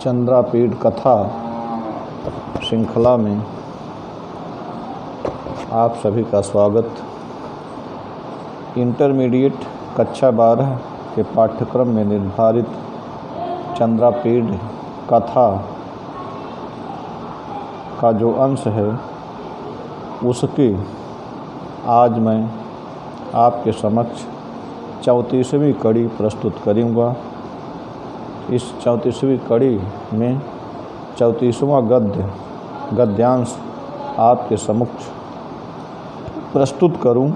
चंद्रापीठ कथा श्रृंखला में आप सभी का स्वागत। इंटरमीडिएट कक्षा 12 के पाठ्यक्रम में निर्धारित चंद्रापीठ कथा का जो अंश है उसकी आज मैं आपके समक्ष 34वीं कड़ी प्रस्तुत करूँगा। इस 34वीं कड़ी में 34वां गद्यांश आपके समक्ष प्रस्तुत करूं।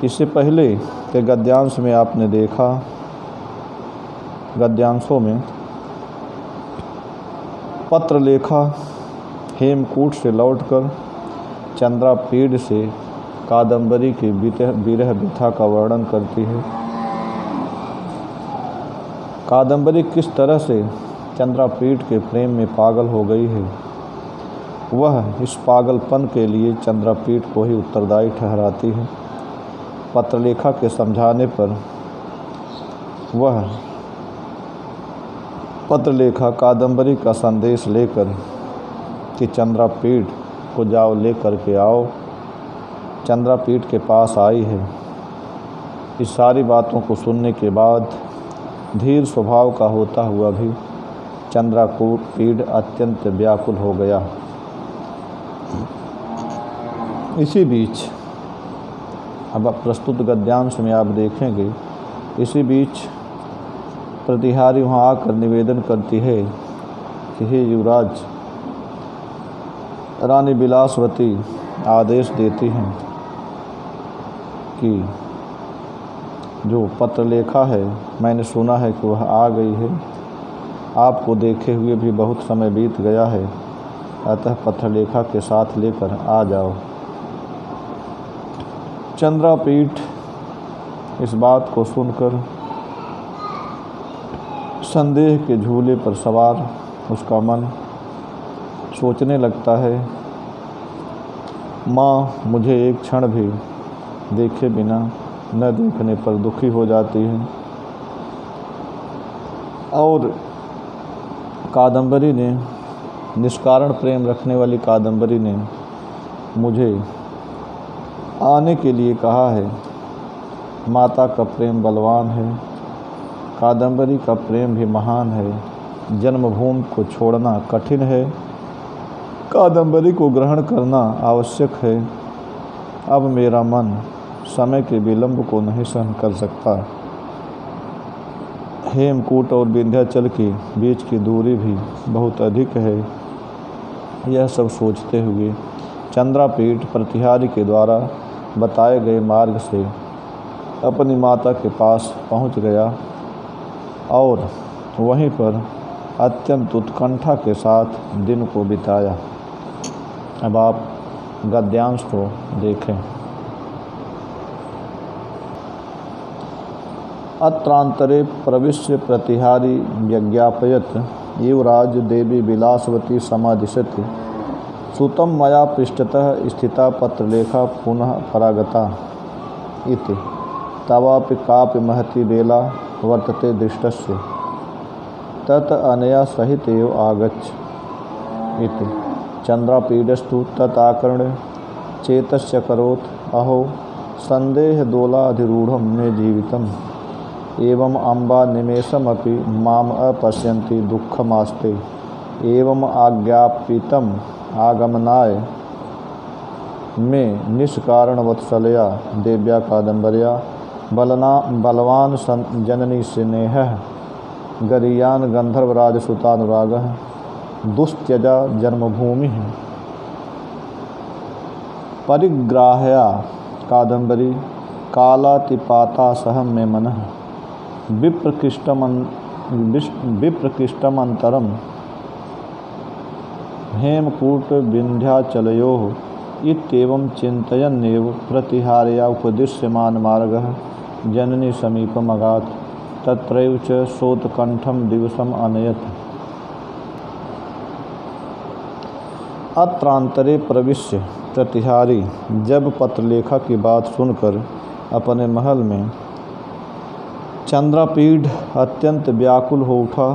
इससे पहले के गद्यांश में आपने देखा, गद्यांशों में पत्र लेखा हेमकूट से लौटकर चंद्रापीठ से कादंबरी की विरह व्यथा का वर्णन करती है। कादंबरी किस तरह से चंद्रापीठ के प्रेम में पागल हो गई है, वह इस पागलपन के लिए चंद्रापीठ को ही उत्तरदायी ठहराती है। पत्रलेखा के समझाने पर वह पत्रलेखा कादंबरी का संदेश लेकर कि चंद्रापीठ को जाओ लेकर के आओ, चंद्रापीठ के पास आई है। इस सारी बातों को सुनने के बाद धीर स्वभाव का होता हुआ भी चंद्रापीठ अत्यंत व्याकुल हो गया। इसी बीच अब प्रस्तुत गद्यांश में आप देखेंगे, इसी बीच प्रतिहारी वहाँ आकर निवेदन करती है कि हे युवराज, रानी विलासवती आदेश देती हैं कि जो पत्रलेखा है, मैंने सुना है कि वह आ गई है। आपको देखे हुए भी बहुत समय बीत गया है, अतः पत्रलेखा के साथ लेकर आ जाओ। चंद्रापीठ इस बात को सुनकर संदेह के झूले पर सवार उसका मन सोचने लगता है, माँ मुझे एक क्षण भी देखे बिना न देखने पर दुखी हो जाती है। और कादंबरी ने, निष्कारण प्रेम रखने वाली कादंबरी ने मुझे आने के लिए कहा है। माता का प्रेम बलवान है, कादंबरी का प्रेम भी महान है। जन्मभूमि को छोड़ना कठिन है, कादंबरी को ग्रहण करना आवश्यक है। अब मेरा मन समय के विलंब को नहीं सहन कर सकता। हेमकूट और विंध्याचल के बीच की दूरी भी बहुत अधिक है। यह सब सोचते हुए चंद्रापीठ प्रतिहारी के द्वारा बताए गए मार्ग से अपनी माता के पास पहुंच गया और वहीं पर अत्यंत उत्कंठा के साथ दिन को बिताया। अब आप गद्यांश को देखें। अत्रांतरे प्रविश्य प्रतिहारी व्यज्ञापयत युवराज देवी विलासवती समादिशति सुतं मया पृष्ठतः स्थिता पत्रलेखा पुनः परागता इति तवापि कापि महती बेला वर्तते दृष्टस्य तत् अनया सहित एव आगच्छ इति चंद्रापीडस्तु तत्आकर्ण्य चेतस्य करोत् अहो संदेह दोलाधिरूढ़ं मे जीवितम् एवं अम्बा निमेषमपि माम अपश्यन्ति दुःखमास्ते एवं आज्ञापितम् आगमनाय में निष्कारण वत्सलया देव्या कादंबर्या बलवान जननी स्नेहः गरीयान गंधर्वराजसुतानुरागः दुस्त्यजा जन्मभूमिः परिग्राह्या कादंबरी कालातिपाता सहम में मनः विप्रकृष्टमंतरम हेमकूट विंध्याचलयोः इत्येवं चिन्तयन्नेव प्रतिहार्या उपदिश्यमान मार्गः जननी समीपम् अगात् तत्रैव च शोतकण्ठं दिवसम् अनयत्। अत्रांतरे प्रविश्य प्रतिहारी जब पत्रलेखा की बात सुनकर अपने महल में चंद्रापीठ अत्यंत व्याकुल हो उठा,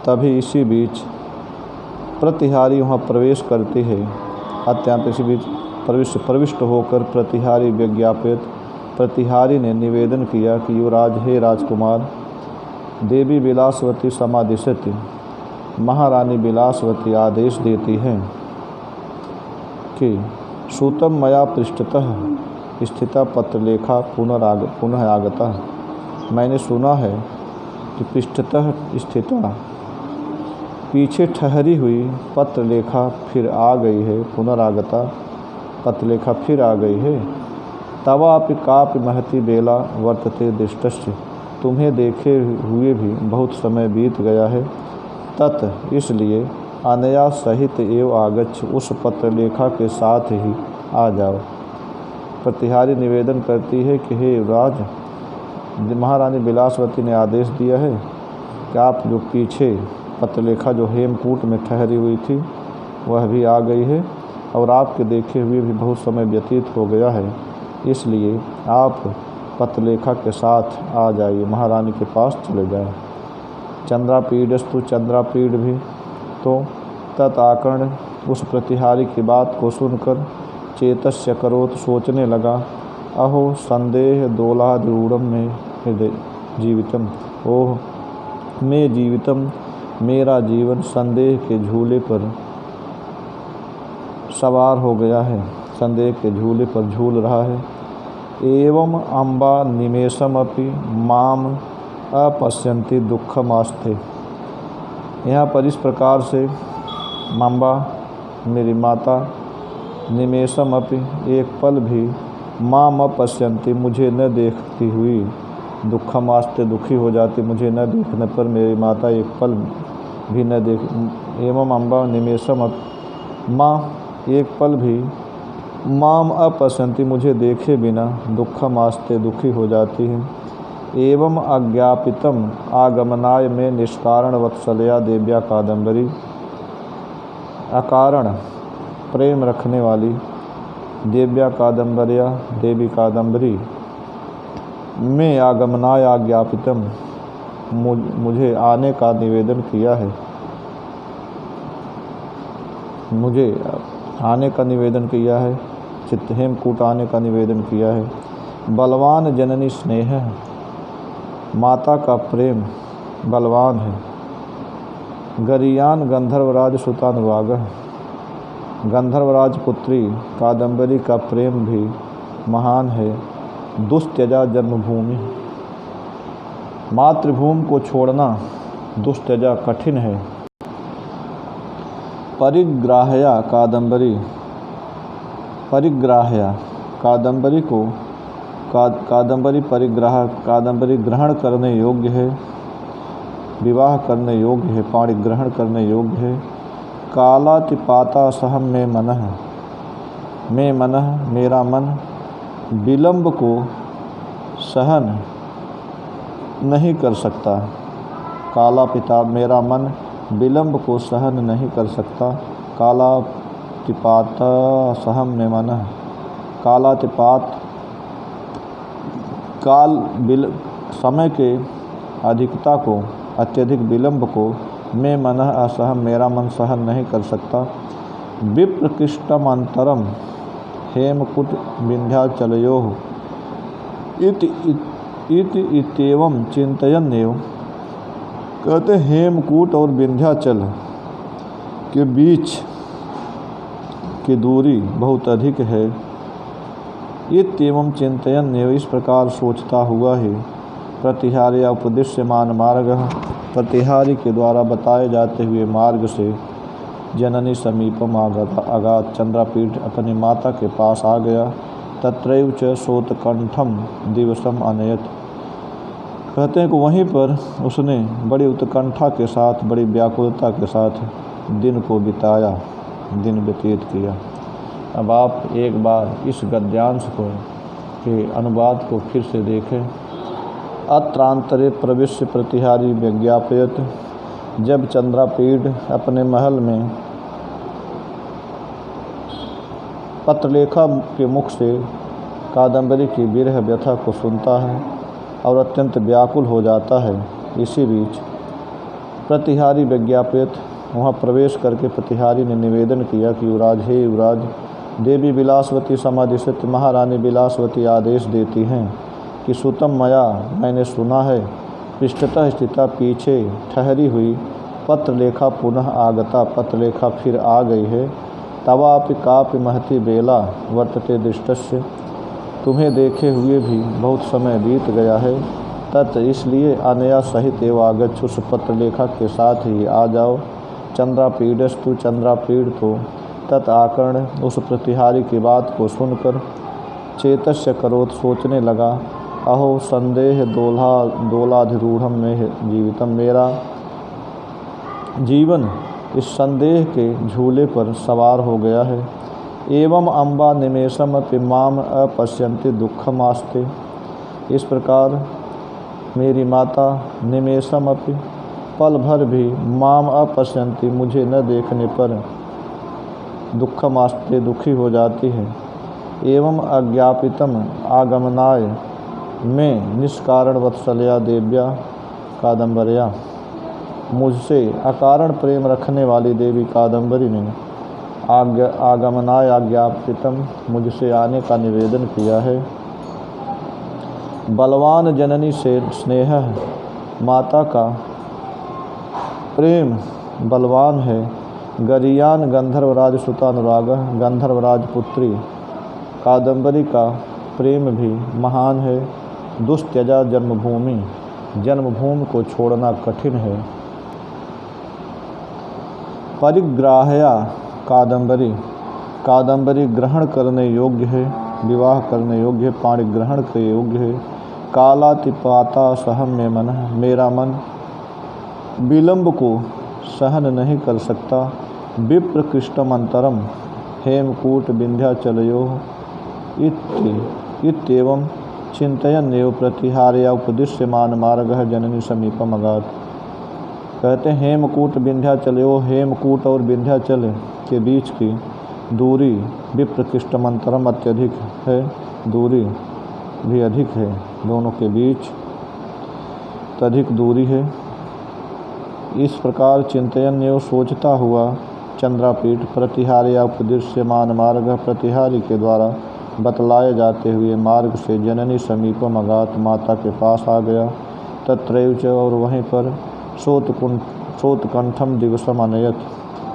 तभी इसी बीच प्रतिहारी वहाँ प्रवेश करती है। अत्यंत इसी बीच प्रविष्ट होकर प्रतिहारी विज्ञापित प्रतिहारी ने निवेदन किया कि युवराज, हे राजकुमार, देवी विलासवती समादिशति, महारानी विलासवती आदेश देती हैं कि सूतम मया पृष्ठतः स्थिता पत्रलेखा पुनः आगता। मैंने सुना है कि पृष्ठतः स्थिता पीछे ठहरी हुई पत्रलेखा फिर आ गई है, पुनरागता पत्रलेखा फिर आ गई है। तवापि कापि महती बेला वर्तते दृष्टस्य, तुम्हें देखे हुए भी बहुत समय बीत गया है। तत् इसलिए अनया सहित एव आगच्छ, उस पत्रलेखा के साथ ही आ जाओ। प्रतिहारी निवेदन करती है कि हे युवराज, महारानी विलासवती ने आदेश दिया है कि आप जो पीछे पत्रलेखा जो हेमकूट में ठहरी हुई थी वह भी आ गई है और आपके देखे हुए भी बहुत समय व्यतीत हो गया है, इसलिए आप पत्रलेखा के साथ आ जाइए, महारानी के पास चले जाएं। चंद्रापीडस्तु, चंद्रापीड भी तो तत्आकर्ण उस प्रतिहारी की बात को सुनकर चेतस्य करोत, सोचने लगा। अहो संदेह दोलारूढ़ में हृदय जीवितम, ओह मैं जीवितम, मेरा जीवन संदेह के झूले पर सवार हो गया है, संदेह के झूले पर झूल रहा है। एवं अम्बा निमेषम अपि माम अपश्यन्ति दुःखमास्ते। यहाँ पर इस प्रकार से अम्बा मेरी माता निमेषम अपि एक पल भी माम अपश्यन्ति मुझे न देखती हुई दुःखमास्ते दुखी हो जाती, मुझे न देखने पर मेरी माता एक पल भी न देख। एवं अम्बा निमेषम माँ एक पल भी माम अपश्यन्ति मुझे देखे बिना दुःखमास्ते दुखी हो जाती है। एवं अज्ञापितम आगमनाय में निष्कारण वत्सलया देव्या कादम्बरी, अकारण प्रेम रखने वाली देव्या कादम्बरिया देवी कादम्बरी में आगमनाय आज्ञापितम मुझे आने का निवेदन किया है, मुझे आने का निवेदन किया है, चित्त हेमकूट आने का निवेदन किया है। बलवान जननी स्नेह, माता का प्रेम बलवान है। गरियान गंधर्वराज सुतानुराग, गंधर्वराज पुत्री कादम्बरी का प्रेम भी महान है। दुस्त्यजा जन्मभूमि, मातृभूमि को छोड़ना दुस्त्यजा कठिन है। परिग्राह्या कादम्बरी, परिग्राह्या कादम्बरी को कादम्बरी कादम्बरी ग्रहण करने योग्य है, विवाह करने योग्य है, पाणी ग्रहण करने योग्य है। कालातिपाता सहम में मनः, में मनः मेरा मन विलंब को सहन नहीं कर सकता। काला पिता मेरा मन विलंब को सहन नहीं कर सकता। कालातिपात सहम में मनः, कालातिपात काल समय के अधिकता को, अत्यधिक विलंब को मैं मन असहम मेरा मन सहन नहीं कर सकता। विप्रकृष्टम अंतरम हेमकुट विंध्याचलयोः इत्येवं चिंतयन्नेव, कहते हेमकूट और विंध्याचल के बीच की दूरी बहुत अधिक है। इत्येवं चिंतयन्नेव, इस प्रकार सोचता हुआ ही प्रतिहारी उपदिश्यमान मार्ग, प्रतिहारी के द्वारा बताए जाते हुए मार्ग से जननी समीपम आगात, चंद्रापीठ अपनी माता के पास आ गया। तत्रैव च शोतकंठम दिवसम अनयत, कहते हैं कि वहीं पर उसने बड़ी उत्कंठा के साथ, बड़ी व्याकुलता के साथ दिन को बिताया, दिन व्यतीत किया। अब आप एक बार इस गद्यांश को के अनुवाद को फिर से देखें। अत्रांतरे प्रविश्य प्रतिहारी विज्ञापयत, जब चंद्रापीठ अपने महल में पत्रलेखा के मुख से कादम्बरी की विरह व्यथा को सुनता है और अत्यंत व्याकुल हो जाता है, इसी बीच प्रतिहारी विज्ञापित, वहाँ प्रवेश करके प्रतिहारी ने निवेदन किया कि युवराज, हे युवराज, देवी विलासवती समाधिस्थित महारानी विलासवती आदेश देती हैं कि सुतम मया, मैंने सुना है, पृष्ठतः स्थिता, पीछे ठहरी हुई पत्रलेखा पुनः आगता, पत्रलेखा फिर आ गई है। तवापि कापि महति बेला वर्तते दृष्टस्य, तुम्हें देखे हुए भी बहुत समय बीत गया है। तत् इसलिए अनया सहित एवं आगच्छ, उस पत्रलेखा के साथ ही आ जाओ। चंद्रापीडस्तु, चंद्रापीड तो तत् आकर्ण, उस प्रतिहारी की बात को सुनकर चेतस्य करोत, सोचने लगा। अहो संदेह दोलाधिरूढ़ में जीवितम, मेरा जीवन इस संदेह के झूले पर सवार हो गया है। एवं अम्बा निमेषम अपि माम अपश्यन्ति दुःखमास्ते, इस प्रकार मेरी माता निमेषम अपि, पल भर भी, माम अपश्यन्ति, मुझे न देखने पर, दुःखमास्ते, दुखी हो जाती है। एवं अज्ञापितम आगमनाय में निष्कारण वत्सलया देव्या कादम्बर्या, मुझसे अकारण प्रेम रखने वाली देवी कादम्बरी ने आगमनाय आज्ञापितम, मुझसे आने का निवेदन किया है। बलवान जननी से स्नेह, माता का प्रेम बलवान है। गरियान गंधर्वराज सुतानुराग, गंधर्वराज पुत्री कादम्बरी का प्रेम भी महान है। दुस्त्यजा जन्मभूमि, जन्मभूमि को छोड़ना कठिन है। परिग्राह्या कादम्बरी, कादम्बरी ग्रहण करने योग्य है, विवाह करने योग्य है, पाणिग्रहण के योग्य है। कालातिपाता सहम में मन, मेरा मन विलंब को सहन नहीं कर सकता। विप्रकृष्टम अंतरम हेमकूट विंध्याचलयोः इत्येवं चिंतयन्नेव प्रतिहार्या उपदिश्यमान मार्गः जननी समीपम अगात। कहते हैं हेमकूट विंध्याचलयोः, हेमकूट और विंध्याचल के बीच की दूरी विप्रकृष्टम अंतरम, अत्यधिक है, दूरी भी अधिक है, दोनों के बीच अधिक दूरी है। इस प्रकार चिंतयन्नेव सोचता हुआ चंद्रापीठ प्रतिहार्या उपदिश्यमान मार्ग, प्रतिहारी के द्वारा बतलाए जाते हुए मार्ग से जननी समीपम अगात, माता के पास आ गया। तत्रैव च, और वहीं पर शोतकंठम दिवसम अनयत,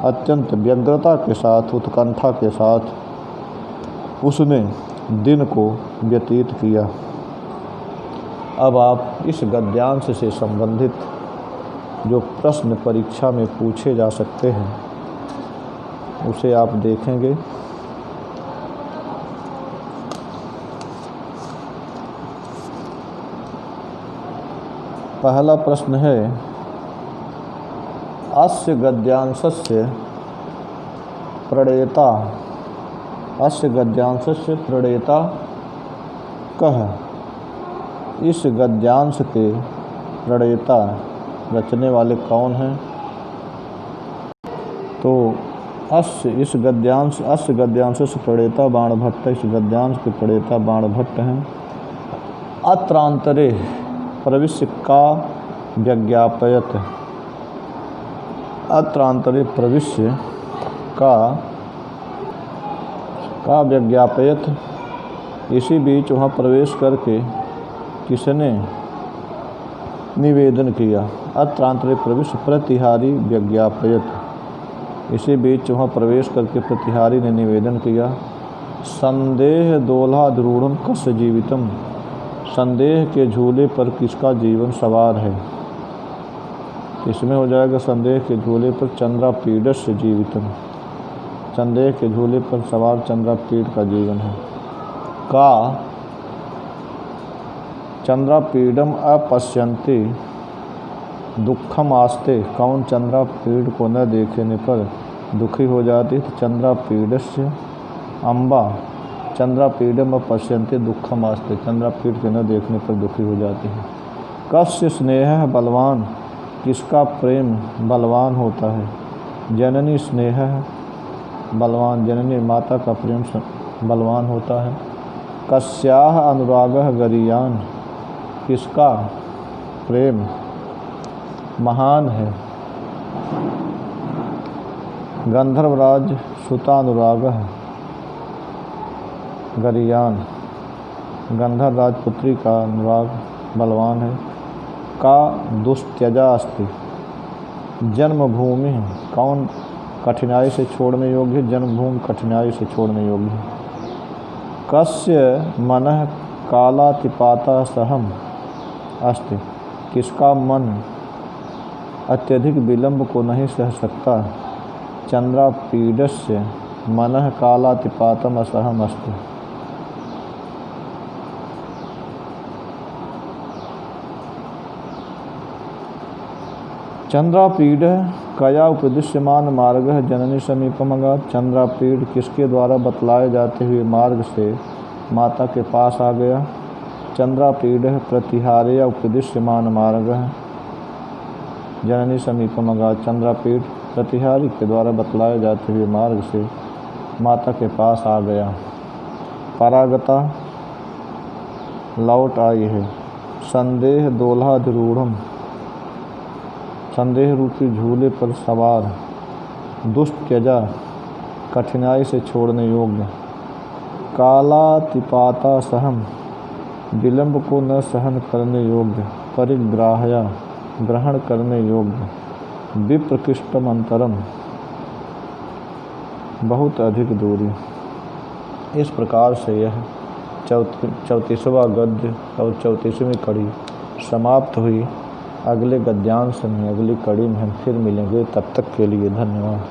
अत्यंत व्यग्रता के साथ, उत्कंठा के साथ उसने दिन को व्यतीत किया। अब आप इस गद्यांश से संबंधित जो प्रश्न परीक्षा में पूछे जा सकते हैं उसे आप देखेंगे। पहला प्रश्न है, अस्य गद्यांशस्य प्रणेता, अस्य गद्यांशस्य प्रणेता कः, इस गद्यांश के प्रणेता रचने वाले कौन हैं? तो अस्य, इस गद्यांश, अस्य गद्यांश से प्रणेता बाणभट्ट, इस गद्यांश के प्रणेता बाणभट्ट हैं। अत्रांतरे प्रविश्य का व्यज्ञापयत, अत्रांतरे प्रविश्य का व्यज्ञापयत, इसी बीच वहाँ प्रवेश करके किसने निवेदन किया? अत्रांतरे प्रविश्य प्रतिहारी व्यज्ञापयत, इसी बीच वहाँ प्रवेश करके प्रतिहारी ने निवेदन किया। संदेह दोलाधिरूढ़ कस्य जीवितम, संदेह के झूले पर किसका जीवन सवार है? इसमें हो जाएगा संदेह के झूले पर चंद्रापीडस्य जीवितम, संदेह के झूले पर सवार चंद्रापीड का जीवन है। का चंद्रापीडम अपश्यन्ति दुखम आस्ते, कौन चंद्रापीड को न देखने पर दुखी हो जाती? तो चंद्रापीडस्य अम्बा, चंद्रापीडम अपश्यन्ति दुखम आस्ते, चंद्रापीड के न देखने पर दुखी हो जाती है। कस्य स्नेह बलवान, किसका प्रेम बलवान होता है? जननी स्नेह बलवान, जननी माता का प्रेम बलवान होता है। कस्याह अनुरागः गरीयान, किसका प्रेम महान है? गंधर्वराज सुतानुरागः गरीयान, गंधर्व राजपुत्री का अनुराग बलवान है। का दुस्त्यजा अस्ति, जन्मभूमि कौन कठिनाई से छोड़ने योग्य है, जन्मभूमि कठिनाई से छोड़ने योग्य है। कस्य मनः कालातिपाता सहम अस्ति, किसका मन अत्यधिक विलंब को नहीं सह सकता। चंद्रापीडस्य मनः कालातिपातम असहम अस्ति, चंद्रापीड कया उपदिश्यमान मार्ग जननी समीपमगात, चंद्रापीड किसके द्वारा बतलाए जाते हुए मार्ग से माता के पास आ गया। चंद्रापीड प्रतिहार्य उपदिश्यमान मार्ग जननी समीपमगात, चंद्रापीड प्रतिहारी के द्वारा बतलाए जाते हुए मार्ग से माता के पास आ गया। परागता लौट आई है। संदेह दोलाधिरूढ़म, संदेह रूपी झूले पर सवार। दुष्त्यजा कठिनाई से छोड़ने योग्य। कालातिपाता सहम विलंब को न सहन करने योग्य। परिग्राह्या ग्रहण करने योग्य। विप्रकृष्टम अंतरम बहुत अधिक दूरी। इस प्रकार से यह 34वां गद्य और 34वीं कड़ी समाप्त हुई। अगले गद्यांश में अगली कड़ी में हम फिर मिलेंगे। तब तक के लिए धन्यवाद।